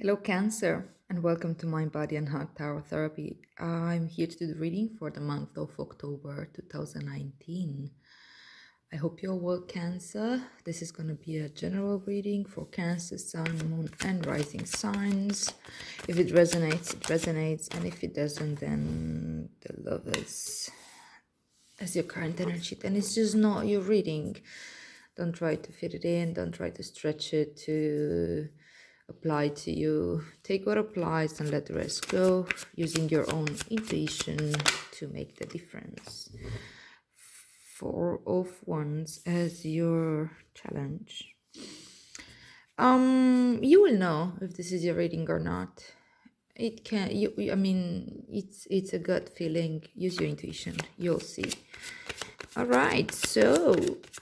Hello, Cancer, and welcome to Mind, Body, and Heart Tower Therapy. I'm here to do the reading for the month of October 2019. I hope you're well, Cancer. This is going to be a general reading for Cancer, Sun, Moon, and Rising signs. If it resonates, it resonates, and if it doesn't, then the Lovers as your current energy, then it's just not your reading. Don't try to fit it in, don't try to stretch it to apply to you. Take what applies and let the rest go, using your own intuition to make the difference. Four of Wands as your challenge. You will know if this is your reading or not. It can I mean it's a gut feeling. Use your intuition, you'll see. All right, so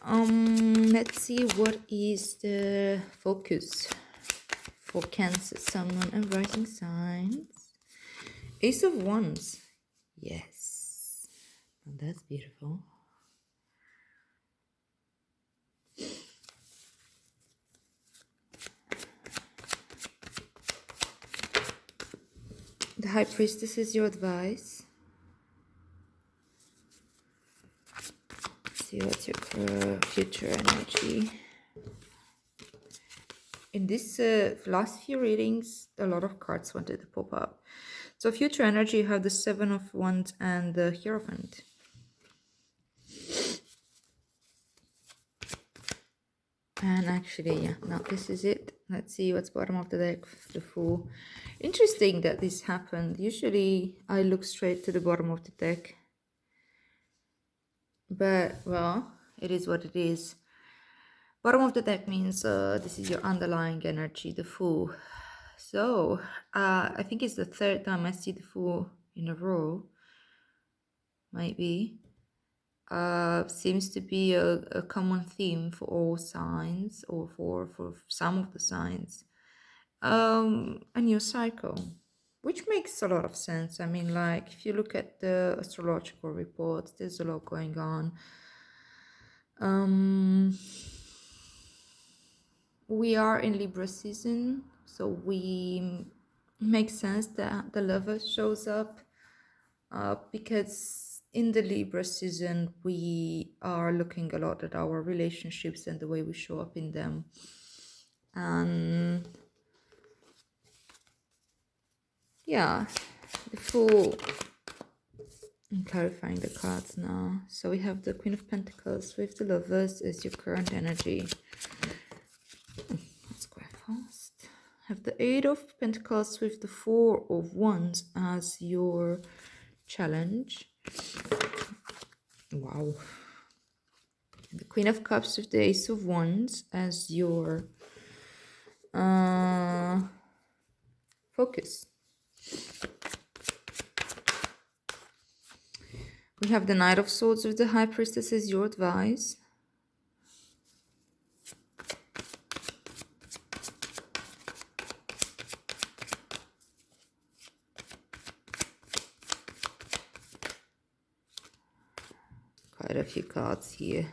let's see what is the focus for Cancer, Sun, Moon, and Rising signs. Ace of Wands. Yes. Oh, that's beautiful. The High Priestess is your advice. See what's your future energy. In this last few readings, a lot of cards wanted to pop up. So future energy, you have the Seven of Wands and the Hierophant. And actually, yeah, now this is it. Let's see what's bottom of the deck, the Fool. Interesting that this happened. Usually I look straight to the bottom of the deck. But, well, it is what it is. Bottom of the deck means this is your underlying energy, the Fool. So, I think it's the third time I see the Fool in a row. Might be. Seems to be a common theme for all signs, or for some of the signs. A new cycle, which makes a lot of sense. I mean, like, if you look at the astrological reports, there's a lot going on. We are in Libra season, so we makes sense that the Lover shows up, because in the Libra season we are looking a lot at our relationships and the way we show up in them. And yeah, the Fool. I'm clarifying the cards now. So we have the Queen of Pentacles with the Lovers as your current energy. Let's go fast. Have the Eight of Pentacles with the Four of Wands as your challenge. Wow. The Queen of Cups with the Ace of Wands as your focus. We have the Knight of Swords with the High Priestess as your advice. Quite a few cards here.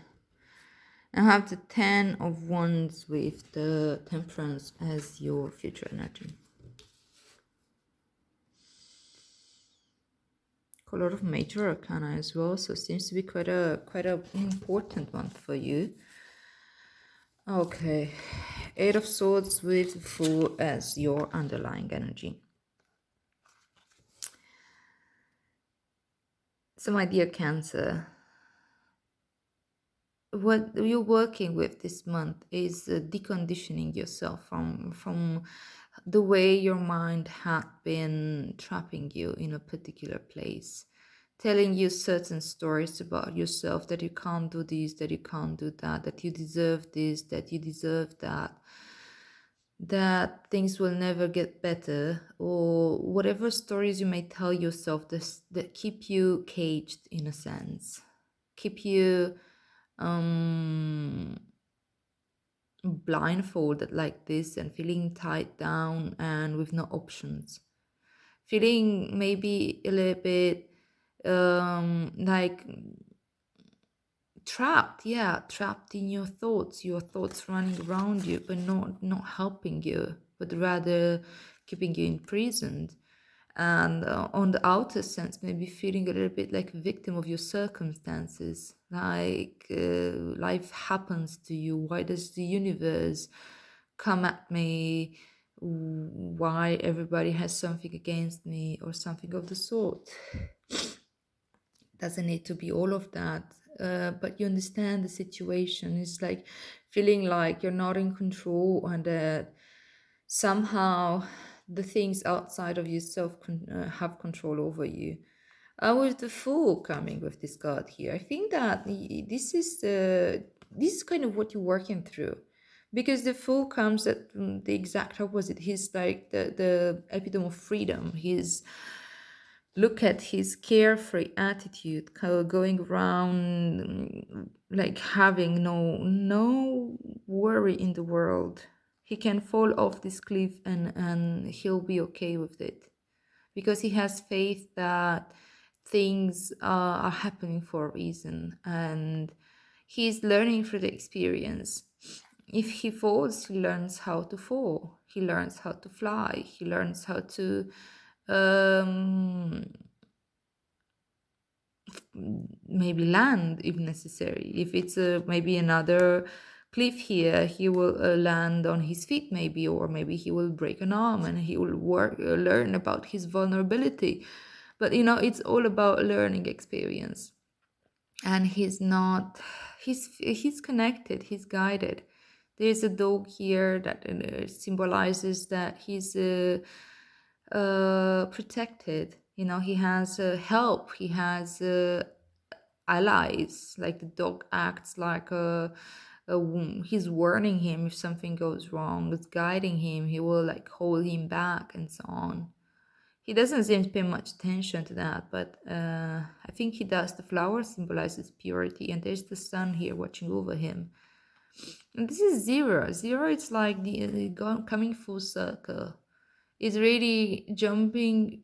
I have the Ten of Wands with the Temperance as your future energy. A lot of major arcana as well, so it seems to be quite a important one for you. Okay, Eight of Swords with the Fool as your underlying energy. So my dear Cancer, what you're working with this month is deconditioning yourself from the way your mind had been trapping you in a particular place, telling you certain stories about yourself, that you can't do this, that you can't do that, that you deserve this, that you deserve that, that things will never get better, or whatever stories you may tell yourself that keep you caged in a sense, keep you blindfolded like this and feeling tied down and with no options, feeling maybe a little bit like trapped in your thoughts running around you, but not helping you, but rather keeping you imprisoned. And on the outer sense, maybe feeling a little bit like a victim of your circumstances, like life happens to you. Why does the universe come at me? Why everybody has something against me, or something of the sort? Doesn't need to be all of that, but you understand the situation. It's like feeling like you're not in control, and that somehow the things outside of yourself have control over you. With the Fool coming with this card here, I think that this is kind of what you're working through, because the Fool comes at the exact opposite. He's like the epitome of freedom. He's look at his carefree attitude, going around like having no worry in the world. He can fall off this cliff and he'll be okay with it, because he has faith that things are happening for a reason, and he's learning through the experience. If he falls, he learns how to fall, he learns how to fly, he learns how to um, maybe land if necessary. If it's maybe another cliff here, he will land on his feet maybe, or maybe he will break an arm and he will learn about his vulnerability. But it's all about learning experience. And he's connected, he's guided. There's a dog here that symbolizes that he's protected. He has help, he has allies. Like the dog acts like he's warning him if something goes wrong, it's guiding him, he will like hold him back and so on. He doesn't seem to pay much attention to that, but I think he does. The flower symbolizes purity, and there's the sun here watching over him. And this is zero. Zero, it's like the coming full circle. It's really jumping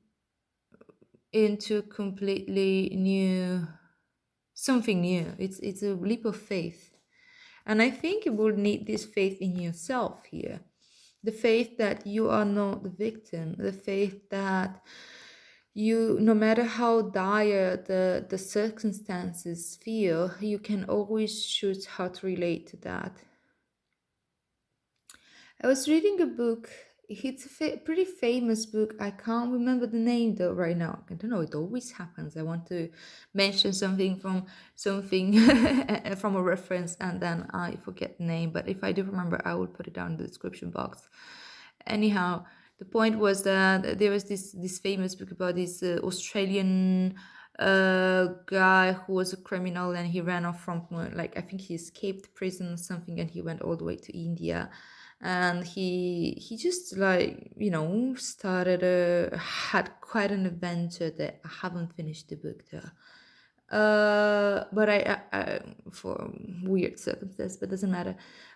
into completely new, something new. It's a leap of faith. And I think you will need this faith in yourself here. The faith that you are not the victim, the faith that you, no matter how dire the circumstances feel, you can always choose how to relate to that. I was reading a book. It's a pretty famous book. I can't remember the name though right now. I don't know. It always happens. I want to mention something from something from a reference, and then I forget the name. But if I do remember, I will put it down in the description box. Anyhow, the point was that there was this famous book about this Australian guy who was a criminal, and he ran off from like, I think he escaped prison or something, and he went all the way to India. And he just like started had quite an adventure that I haven't finished the book though. But I for weird circumstances, but doesn't matter.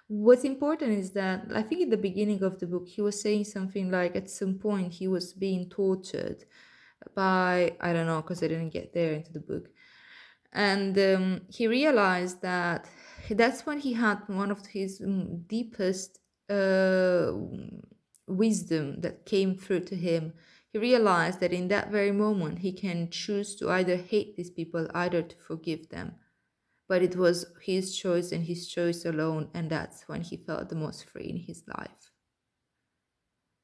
What's important is that I think in the beginning of the book he was saying something like at some point he was being tortured by, I don't know, because I didn't get there into the book, and he realized that that's when he had one of his deepest wisdom that came through to him. He realized that in that very moment he can choose to either hate these people, either to forgive them. But it was his choice and his choice alone, and that's when he felt the most free in his life.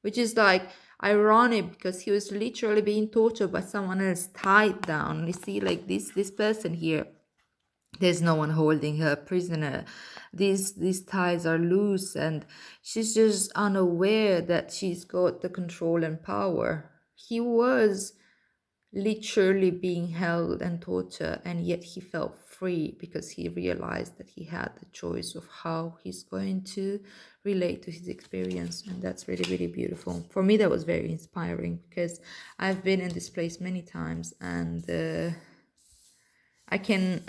Which is like ironic, because he was literally being tortured by someone else, tied down. You see, like this person here, there's no one holding her prisoner. These ties are loose, and she's just unaware that she's got the control and power. He was literally being held and tortured, and yet he felt free because he realized that he had the choice of how he's going to relate to his experience. And that's really, really beautiful. For me, that was very inspiring, because I've been in this place many times, and I can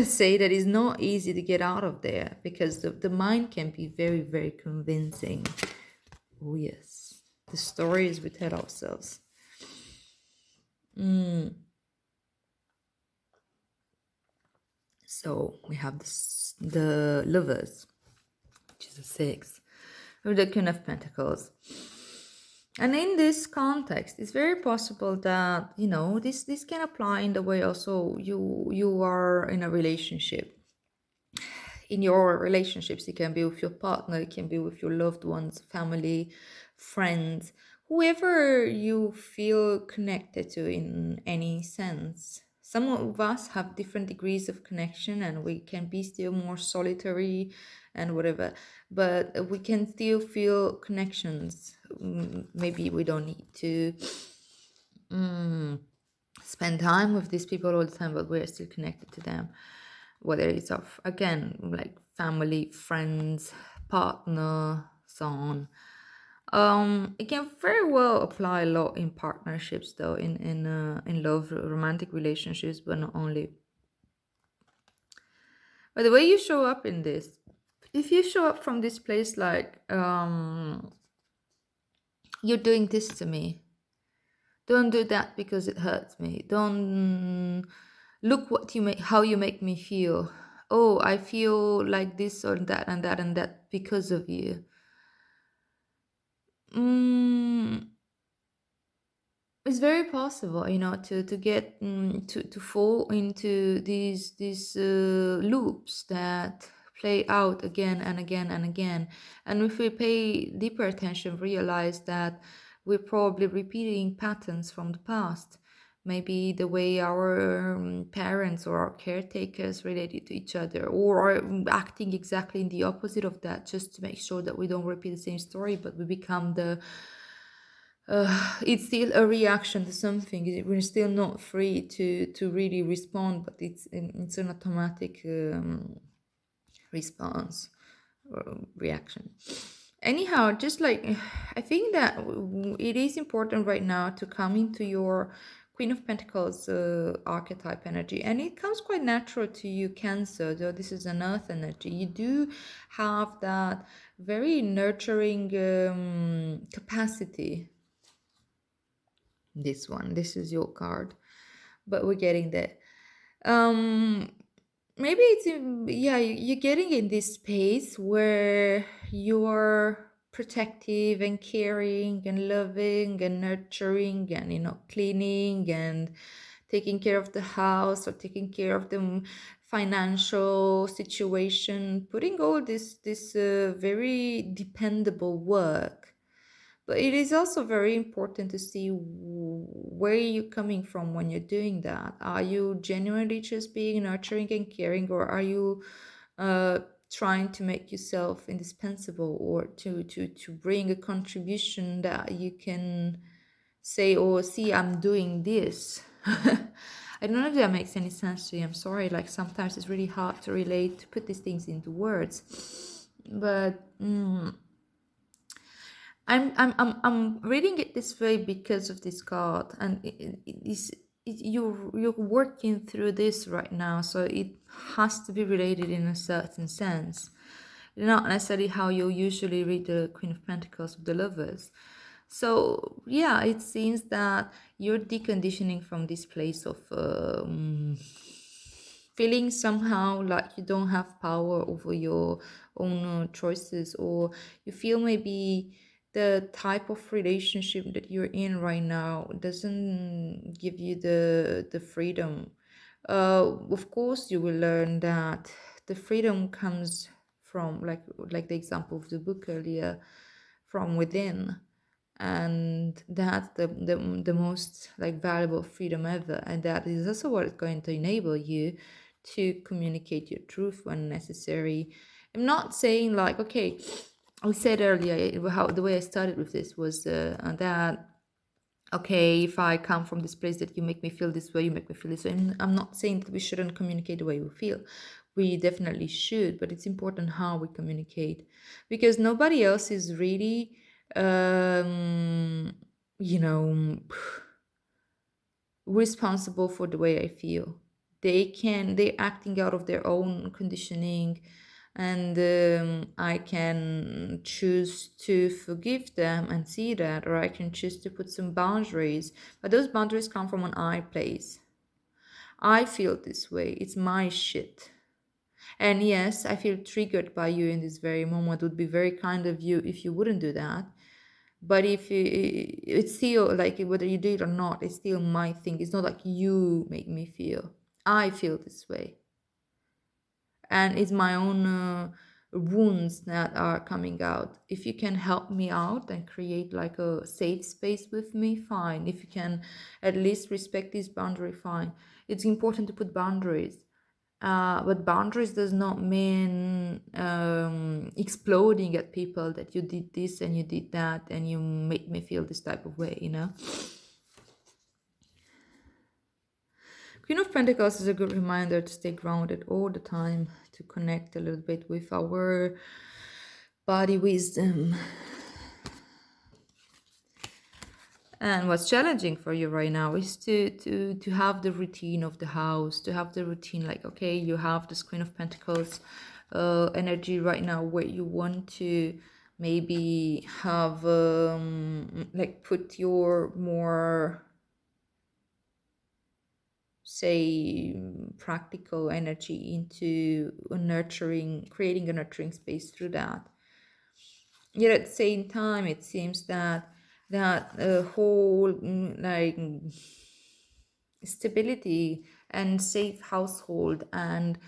say that it's not easy to get out of there, because the mind can be very, very convincing. Oh yes, the stories we tell ourselves. So we have the lovers, which is a 6, with the Queen of Pentacles. And in this context, it's very possible that, this can apply in the way also you are in a relationship. In your relationships, it can be with your partner, it can be with your loved ones, family, friends, whoever you feel connected to in any sense. Some of us have different degrees of connection and we can be still more solitary and whatever, but we can still feel connections. Maybe we don't need to spend time with these people all the time, but we're still connected to them, whether it's of, again, like family, friends, partner, so on. It can very well apply a lot in partnerships, though, in love, romantic relationships, but not only. But the way you show up in this, if you show up from this place like, you're doing this to me, don't do that because it hurts me. Don't look what you make, how you make me feel. Oh, I feel like this or that and that and that because of you. Mm, it's very possible, to get to fall into these loops that play out again and again and again. And if we pay deeper attention, realize that we're probably repeating patterns from the past. Maybe the way our parents or our caretakers related to each other, or are acting exactly in the opposite of that, just to make sure that we don't repeat the same story, but we become it's still a reaction to something. We're still not free to really respond, but it's an automatic response or reaction. Anyhow, just like I think that it is important right now to come into your Queen of Pentacles archetype energy, and it comes quite natural to you, Cancer. Though this is an Earth energy, you do have that very nurturing capacity. This is your card, but we're getting there. um Maybe yeah, you're getting in this space where you're protective and caring and loving and nurturing and cleaning and taking care of the house or taking care of the financial situation, putting all this very dependable work. But it is also very important to see where you're coming from when you're doing that. Are you genuinely just being nurturing and caring, or are you uh, trying to make yourself indispensable, or to bring a contribution that you can say, "Oh, see, I'm doing this." I don't know if that makes any sense to you. I'm sorry. Like sometimes it's really hard to relate, to put these things into words, but. I'm reading it this way because of this card, and you're working through this right now, so it has to be related in a certain sense, not necessarily how you usually read the Queen of Pentacles of the Lovers. So yeah, it seems that you're deconditioning from this place of feeling somehow like you don't have power over your own choices, or you feel maybe the type of relationship that you're in right now doesn't give you the freedom. Of course you will learn that the freedom comes from, like the example of the book earlier, from within, and that's the most like valuable freedom ever, and that is also what is going to enable you to communicate your truth when necessary. I'm not saying like, okay, I said earlier how the way I started with this was that okay, if I come from this place that you make me feel this way, you make me feel this way. I'm not saying that we shouldn't communicate the way we feel. We definitely should, but it's important how we communicate, because nobody else is really, um, you know, responsible for the way I feel. They're acting out of their own conditioning, and I can choose to forgive them and see that, or I can choose to put some boundaries. But those boundaries come from an I place. I feel this way. It's my shit. And yes, I feel triggered by you in this very moment. It would be very kind of you if you wouldn't do that. But if it's still like whether you do it or not, it's still my thing. It's not like you make me feel. I feel this way, and it's my own wounds that are coming out. If you can help me out and create like a safe space with me, fine. If you can at least respect this boundary, fine. It's important to put boundaries, but boundaries does not mean exploding at people that you did this and you did that and you made me feel this type of way, you know. Queen of Pentacles is a good reminder to stay grounded all the time, to connect a little bit with our body wisdom. And what's challenging for you right now is to have the routine of the house, to have the routine like, okay, you have this Queen of Pentacles energy right now where you want to maybe have like put your more, say, practical energy into a nurturing, creating a nurturing space through that. Yet at the same time, it seems that whole like stability and safe household and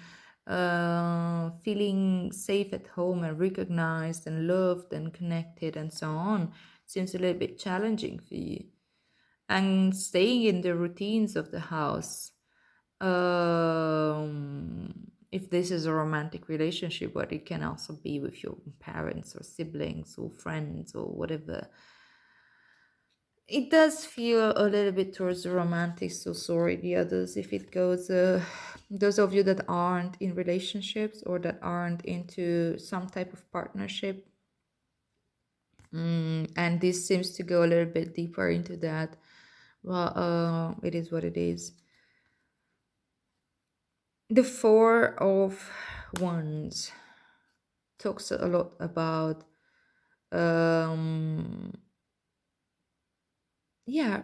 feeling safe at home and recognized and loved and connected and so on seems a little bit challenging for you. And staying in the routines of the house, if this is a romantic relationship, but it can also be with your parents or siblings or friends or whatever, it does feel a little bit towards the romantic. So sorry the others if it goes those of you that aren't in relationships or that aren't into some type of partnership, and this seems to go a little bit deeper into that. Well, it is what it is. The Four of Wands talks a lot about um yeah,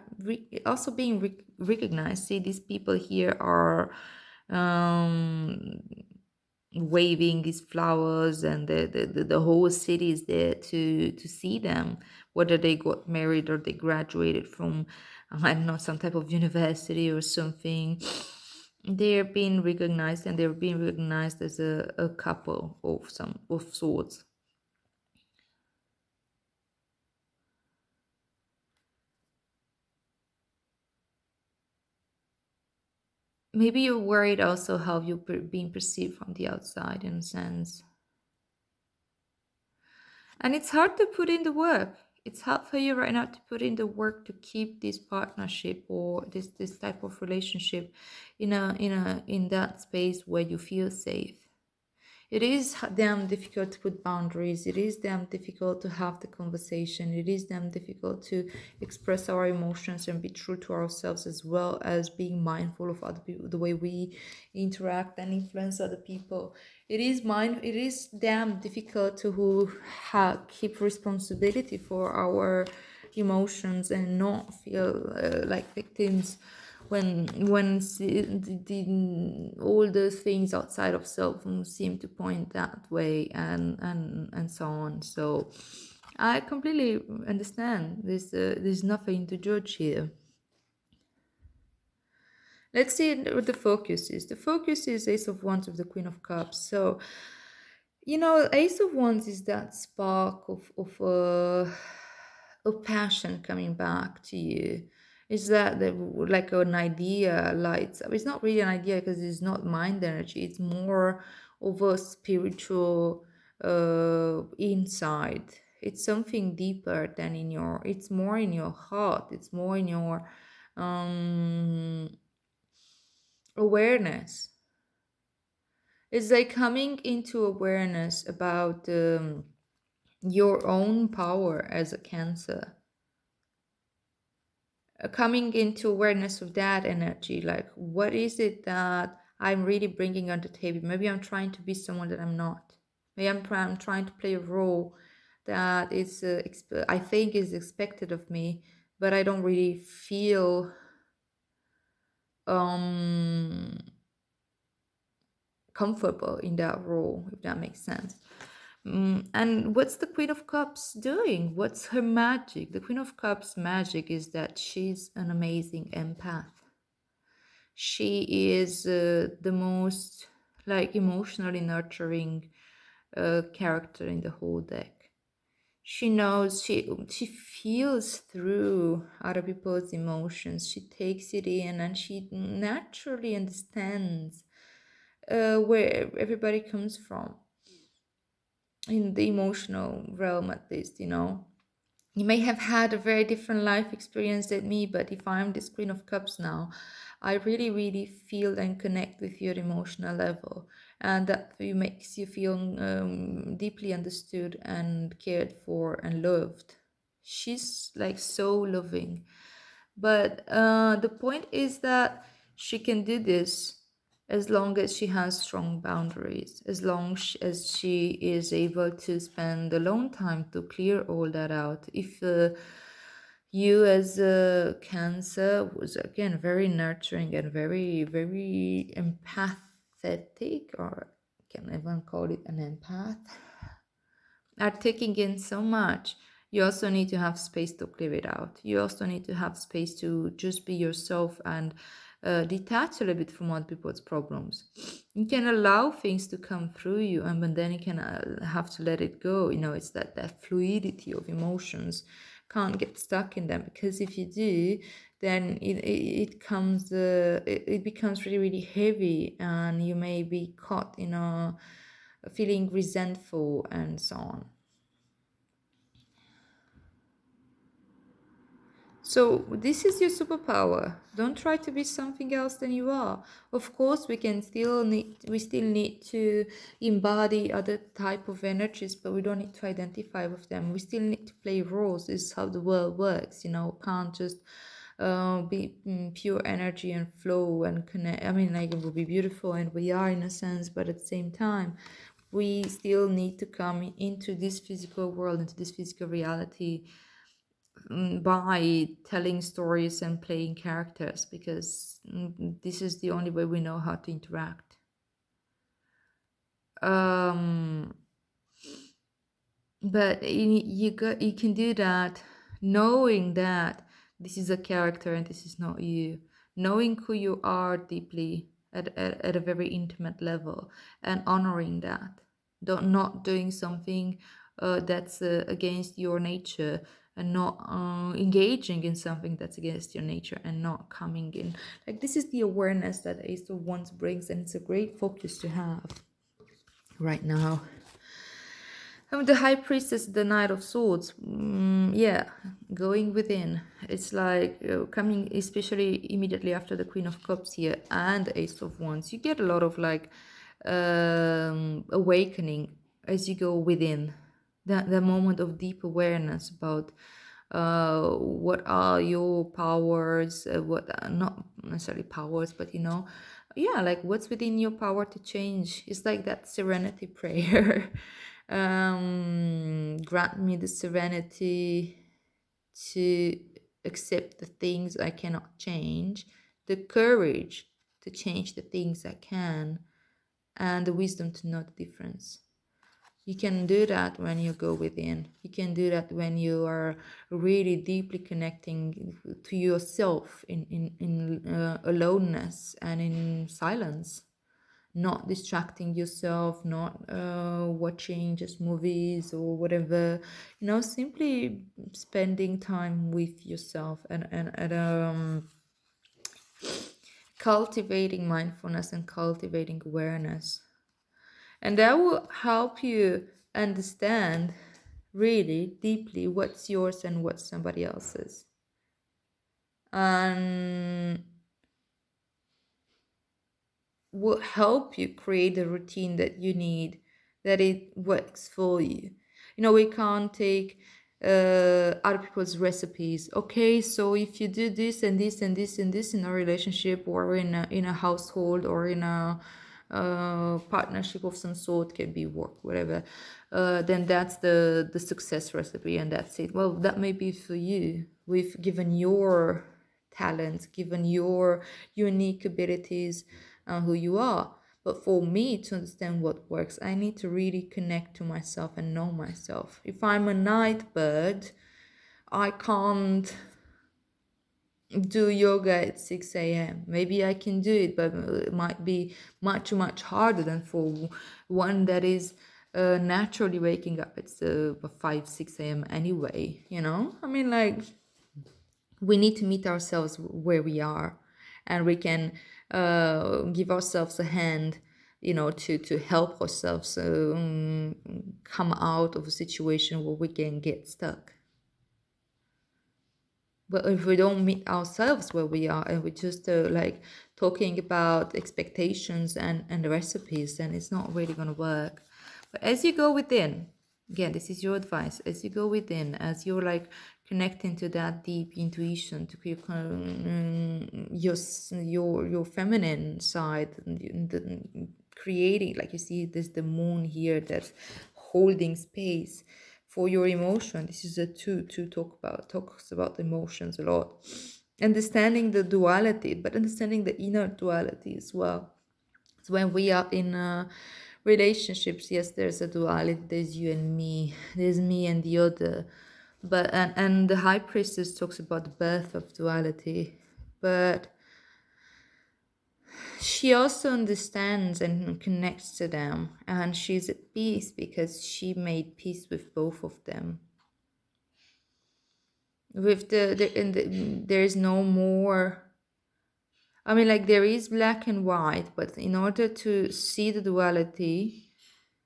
also being recognized. See, these people here are um waving these flowers, and the whole city is there to see them, whether they got married or they graduated from I don't know, some type of university or something. They're being recognized, and they're being recognized as a couple of some of sorts. Maybe you're worried also how you're being perceived from the outside, in a sense. And it's hard to put in the work. It's hard for you right now to put in the work to keep this partnership or this type of relationship in that space where you feel safe. It is damn difficult to put boundaries. It is damn difficult to have the conversation. It is damn difficult to express our emotions and be true to ourselves, as well as being mindful of other people, the way we interact and influence other people. It is damn difficult to keep responsibility for our emotions and not feel like victims when all the things outside of self seem to point that way, and so on. So I completely understand. There's nothing to judge here. Let's see what the focus is. The focus is Ace of Wands with the Queen of Cups. So, Ace of Wands is that spark of passion coming back to you. Is that like an idea lights up? It's not really an idea because it's not mind energy. It's more of a spiritual insight. It's something deeper than in your. It's more in your heart. It's more in your um awareness. It's like coming into awareness about your own power as a Cancer. Coming into awareness of that energy, like what is it that I'm really bringing on the table? Maybe I'm trying to be someone that I'm not. Maybe I'm trying to play a role that is I think is expected of me, but I don't really feel um comfortable in that role, if that makes sense. And what's the Queen of Cups doing? What's her magic? The Queen of Cups magic is that she's an amazing empath. She is the most like emotionally nurturing character in the whole deck. She knows, she feels through other people's emotions. She takes it in and she naturally understands where everybody comes from in the emotional realm, at least, you know. You may have had a very different life experience than me, but if I'm this Queen of Cups now, I really, really feel and connect with your emotional level. And that makes you feel deeply understood and cared for and loved. She's like so loving. But the point is that she can do this as long as she has strong boundaries, as long as she is able to spend alone time to clear all that out. If you as a Cancer was again very nurturing and very, very empathetic, or can I even call it an empath, are taking in so much, you also need to have space to clear it out. You also need to have space to just be yourself and detach a little bit from other people's problems. You can allow things to come through you, and but then you can have to let it go. You know, it's that fluidity of emotions. Can't get stuck in them, because if you do, then it comes it becomes really, really heavy, and you may be caught in a feeling resentful and so on. So this is your superpower. Don't try to be something else than you are. Of course, we still need to embody other type of energies, but we don't need to identify with them. We still need to play roles. This is how the world works. You know, can't just be pure energy and flow and connect. I mean, like, it would be beautiful, and we are in a sense, but at the same time, we still need to come into this physical world, into this physical reality, by telling stories and playing characters, because this is the only way we know how to interact. Um, but you can do that knowing that this is a character and this is not you, knowing who you are deeply at a very intimate level, and honoring that. Don't Not doing something that's against your nature, and not engaging in something that's against your nature, and not coming in. Like, this is the awareness that Ace of Wands brings, and it's a great focus to have right now. The High Priestess, the Knight of Swords. Yeah, going within. It's like coming, especially immediately after the Queen of Cups here and Ace of Wands. You get a lot of like awakening as you go within. The moment of deep awareness about what are your powers, what are not necessarily powers, but you know, yeah, like what's within your power to change. It's like that serenity prayer. Grant me the serenity to accept the things I cannot change, the courage to change the things I can, and the wisdom to know the difference. You can do that when you go within. You can do that when you are really deeply connecting to yourself in aloneness and in silence, not distracting yourself, not watching just movies or whatever, you know, simply spending time with yourself, and cultivating mindfulness and cultivating awareness. And that will help you understand really deeply what's yours and what's somebody else's. And will help you create the routine that you need, that it works for you. You know, we can't take other people's recipes. Okay, so if you do this and this and this and this in a relationship, or in a household, or in a partnership of some sort, can be work, whatever, then that's the success recipe, and that's it. Well, that may be for you. We've given your talents, given your unique abilities, who you are. But for me to understand what works, I need to really connect to myself and know myself. If I'm a night bird, I can't do yoga at 6 a.m. Maybe I can do it, but it might be much, much harder than for one that is naturally waking up at 5, 6 a.m. anyway, you know? I mean, like, we need to meet ourselves where we are, and we can give ourselves a hand, you know, to help ourselves come out of a situation where we can get stuck. But if we don't meet ourselves where we are, and we're just like talking about expectations and the recipes, then it's not really going to work. But as you go within, again, this is your advice, as you go within, as you're like connecting to that deep intuition, to your feminine side, creating, like you see this the moon here that's holding space for your emotion. This is a two talks about emotions a lot. Understanding the duality, but understanding the inner duality as well. So when we are in relationships, yes, there's a duality. There's you and me. There's me and the other. But and the high priestess talks about the birth of duality. But she also understands and connects to them, and she's at peace because she made peace with both of them. With there is no more. I mean, like, there is black and white, but in order to see the duality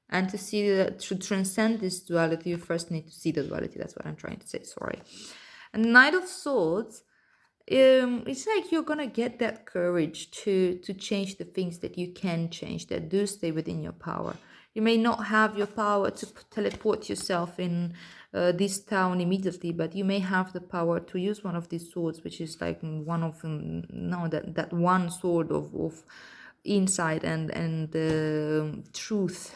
and to see that, to transcend this duality, you first need to see the duality. That's what I'm trying to say. Sorry. And Knight of Swords, it's like you're gonna get that courage to change the things that you can change, that do stay within your power. You may not have your power to teleport yourself in this town immediately, but you may have the power to use one of these swords, which is like one of them. No, that one sword of insight and truth,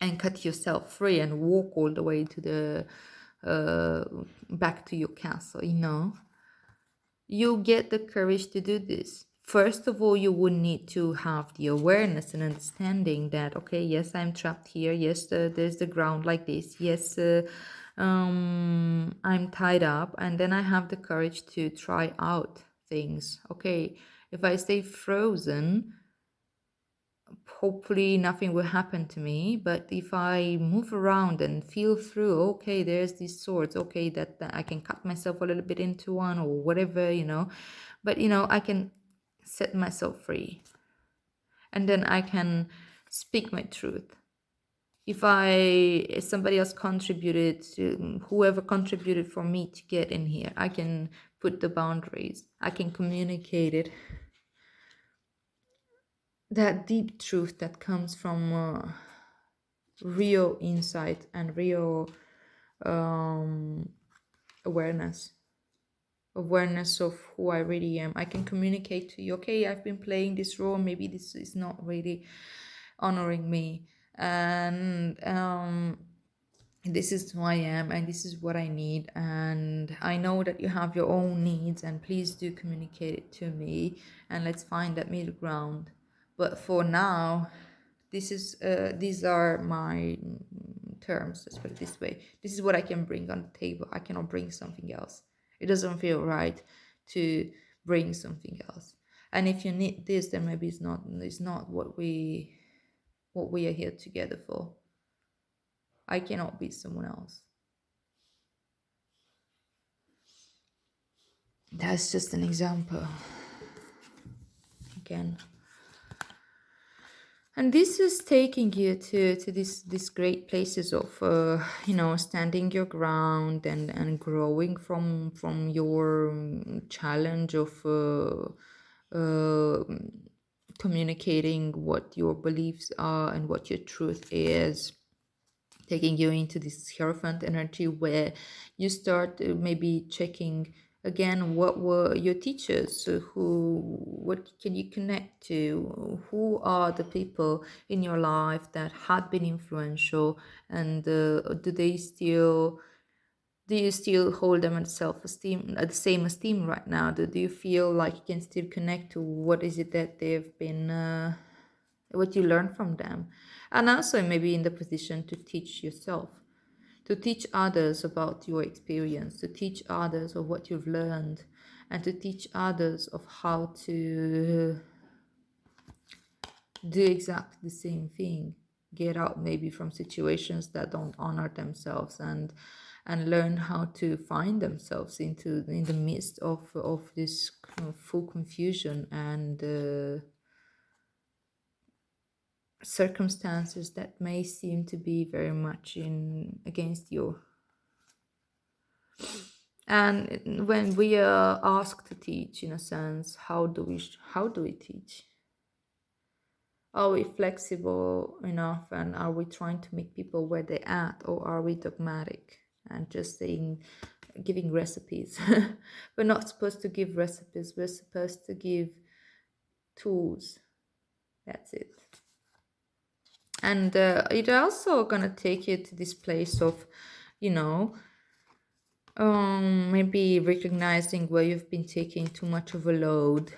and cut yourself free and walk all the way to the back to your castle. You know, you get the courage to do this. First of all, you would need to have the awareness and understanding that, okay, yes, I'm trapped here. Yes, there's the ground like this. Yes, I'm tied up. And then I have the courage to try out things. Okay, if I stay frozen, hopefully nothing will happen to me. But if I move around and feel through, okay, there's these swords, okay, that I can cut myself a little bit into one or whatever, you know, but you know, I can set myself free, and then I can speak my truth. If somebody else contributed, to whoever contributed for me to get in here, I can put the boundaries, I can communicate it, that deep truth that comes from real insight and real um, awareness of who I really am. I can communicate to you, okay, I've been playing this role, maybe this is not really honoring me, and this is who I am, and this is what I need, and I know that you have your own needs, and please do communicate it to me, and let's find that middle ground. But for now, these are my terms. Let's put it this way. This is what I can bring on the table. I cannot bring something else. It doesn't feel right to bring something else. And if you need this, then maybe it's not what we are here together for. I cannot be someone else. That's just an example. Again. And this is taking you to these great places of standing your ground and growing from your challenge of uh, communicating what your beliefs are and what your truth is, taking you into this hierophant energy where you start maybe checking again what were your teachers, what can you connect to, who are the people in your life that had been influential, and do you still hold them at self-esteem, at the same esteem right now? Do you feel like you can still connect to what is it that they've been what you learn from them, and also maybe in the position to teach yourself, to teach others about your experience, to teach others of what you've learned, and to teach others of how to do exactly the same thing, get out maybe from situations that don't honor themselves, and learn how to find themselves in the midst of this kind of full confusion and circumstances that may seem to be very much in against you. And when we are asked to teach, in a sense, how do we teach? Are we flexible enough, and are we trying to meet people where they're at, or are we dogmatic and just saying, giving recipes? We're not supposed to give recipes, we're supposed to give tools. That's it. And it also gonna take you to this place of, you know, maybe recognizing where you've been taking too much of a load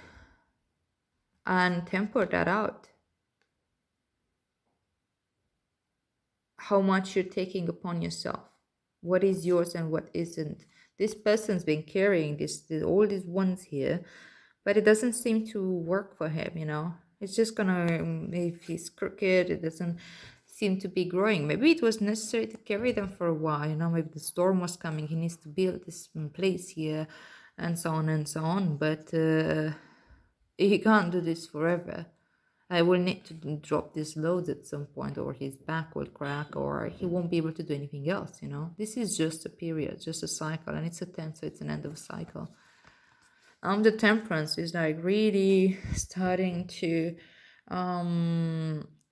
and temper that out. How much you're taking upon yourself, what is yours and what isn't. This person's been carrying all these ones here, but it doesn't seem to work for him, it's just gonna, if he's crooked, it doesn't seem to be growing. Maybe it was necessary to carry them for a while, maybe the storm was coming, he needs to build this place here, and so on and so on, but he can't do this forever. I will need to drop this load at some point, or his back will crack, or he won't be able to do anything else, This is just a period, just a cycle, and it's a 10, so it's an end of a cycle. The temperance is like really starting to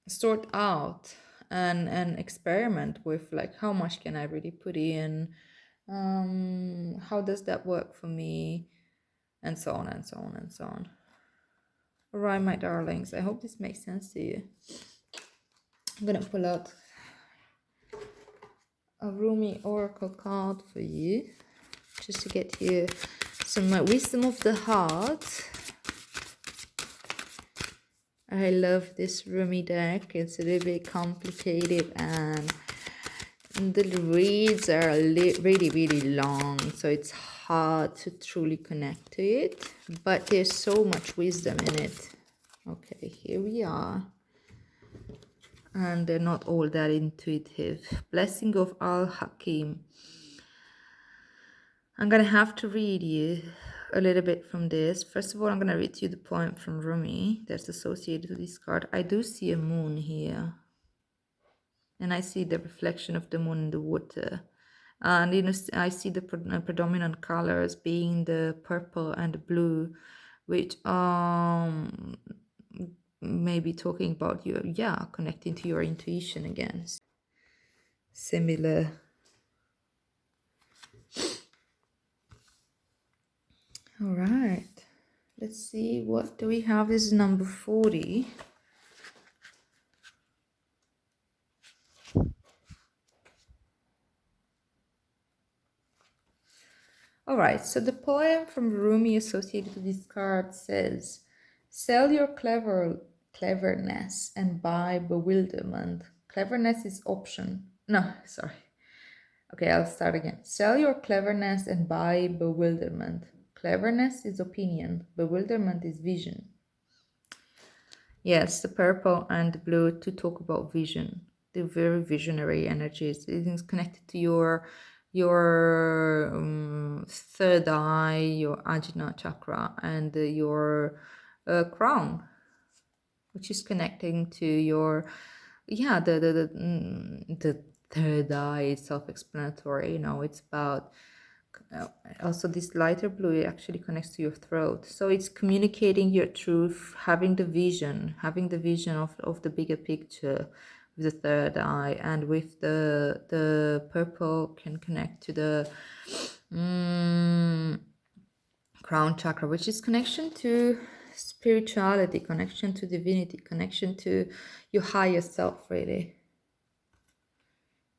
sort out and experiment with, like, how much can I really put in? How does that work for me? And so on and so on and so on. All right, my darlings, I hope this makes sense to you. I'm gonna pull out a Rumi Oracle card for you, just to get you some wisdom of the heart. I love this Rumi deck. It's a little bit complicated, and the reads are really, really long, so it's hard to truly connect to it, but there's so much wisdom in it. Okay, here we are. And they're not all that intuitive. Blessing of Al-Hakim. I'm going to have to read you a little bit from this. First of all, I'm going to read you the poem from Rumi that's associated with this card. I do see a moon here, and I see the reflection of the moon in the water. And I see the predominant colors being the purple and the blue, which maybe talking about your, connecting to your intuition again. Similar. All right, let's see, what do we have? This is number 40. All right, so the poem from Rumi associated with this card says, sell your cleverness and buy bewilderment. Cleverness is option. No, sorry. Okay, I'll start again. Sell your cleverness and buy bewilderment. Cleverness is opinion. Bewilderment is vision. Yes, the purple and the blue to talk about vision. They're very visionary energies. It is connected to your third eye, your ajna chakra, and your crown, which is connecting to your the third eye is self-explanatory. It's about also this lighter blue. It actually connects to your throat, so it's communicating your truth, having the vision of the bigger picture with the third eye. And with the purple can connect to the crown chakra, which is connection to spirituality, connection to divinity, connection to your higher self, really.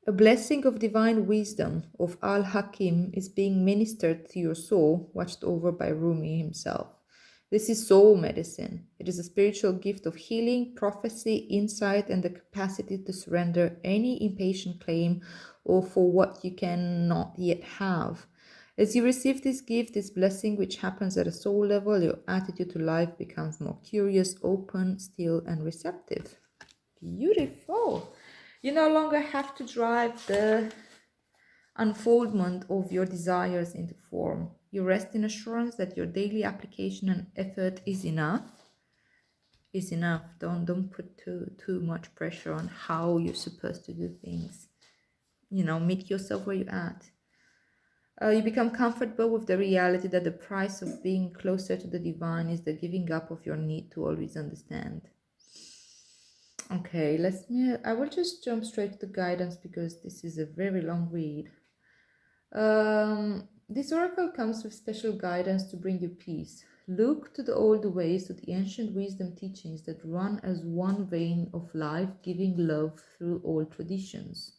A blessing of divine wisdom of Al-Hakim is being ministered to your soul, watched over by Rumi himself. This is soul medicine. It is a spiritual gift of healing, prophecy, insight, and the capacity to surrender any impatient claim or for what you cannot yet have. As you receive this gift, this blessing, which happens at a soul level, your attitude to life becomes more curious, open, still, and receptive. Beautiful. You no longer have to drive the unfoldment of your desires into form. You rest in assurance that your daily application and effort is enough. Is enough. Don't put too much pressure on how you're supposed to do things. Meet yourself where you're at. You become comfortable with the reality that the price of being closer to the divine is the giving up of your need to always understand. Okay, I will just jump straight to the guidance because this is a very long read. This oracle comes with special guidance to bring you peace. Look to the old ways, to the ancient wisdom teachings that run as one vein of life, giving love through all traditions.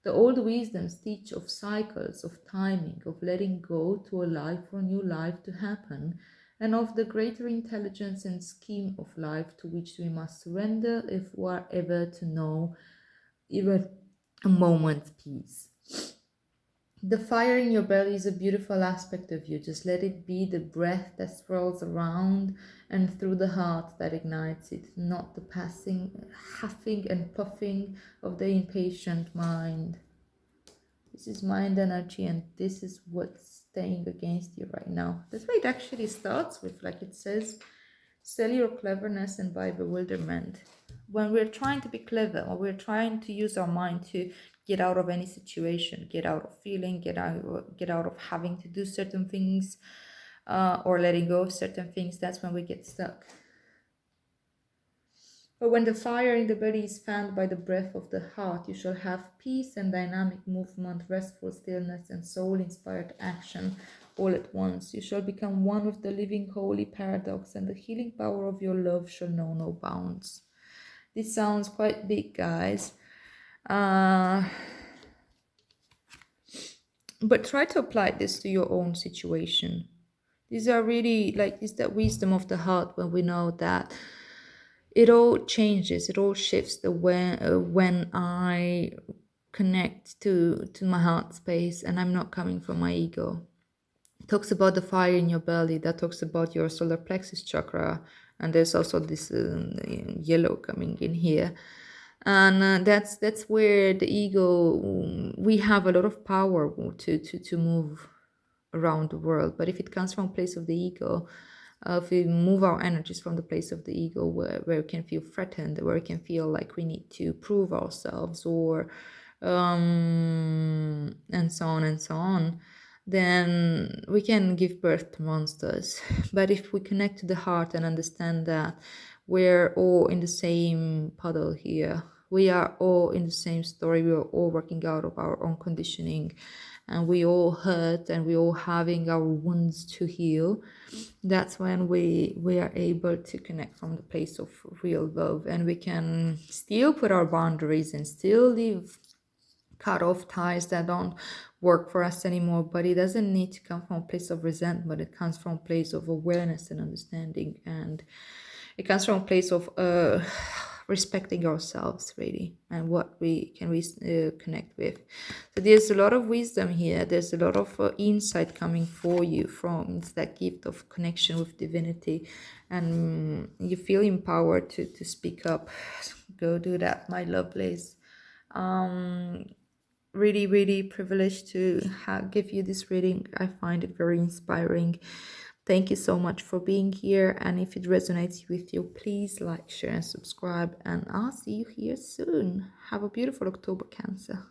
The old wisdoms teach of cycles, of timing, of letting go to a life for a new life to happen, and of the greater intelligence and scheme of life to which we must surrender if we are ever to know even a moment's peace. The fire in your belly is a beautiful aspect of you. Just let it be the breath that swirls around and through the heart that ignites it, not the passing, huffing and puffing of the impatient mind. This is mind energy, and this is what's staying against you right now. That's why it actually starts with, like it says, sell your cleverness and buy bewilderment. When we're trying to be clever, or we're trying to use our mind to get out of any situation, get out of feeling, get out of having to do certain things, or letting go of certain things, that's when we get stuck. But when the fire in the belly is fanned by the breath of the heart, you shall have peace and dynamic movement, restful stillness, and soul-inspired action all at once. You shall become one with the living holy paradox, and the healing power of your love shall know no bounds. This sounds quite big, guys. But try to apply this to your own situation. These are really it's that wisdom of the heart when we know that it all changes, it all shifts when I connect to my heart space and I'm not coming from my ego. It talks about the fire in your belly, that talks about your solar plexus chakra, and there's also this yellow coming in here. And that's where the ego, we have a lot of power to move around the world. But if it comes from a place of the ego, if we move our energies from the place of the ego where we can feel threatened, where we can feel like we need to prove ourselves, or and so on, then we can give birth to monsters. But if we connect to the heart and understand that we're all in the same puddle here, we are all in the same story, we are all working out of our own conditioning, and we all hurt and we all having our wounds to heal, that's when we are able to connect from the place of real love, and we can still put our boundaries and still leave cut off ties that don't work for us anymore. But it doesn't need to come from a place of resentment. It comes from a place of awareness and understanding, and it comes from a place of respecting ourselves, really, and what we can connect with. So there's a lot of wisdom here, there's a lot of insight coming for you from it's that gift of connection with divinity, and you feel empowered to speak up. Go do that, my lovelies. Really, really privileged to give you this reading. I find it very inspiring. Thank you so much for being here, and if it resonates with you, please like, share and subscribe, and I'll see you here soon. Have a beautiful October, Cancer.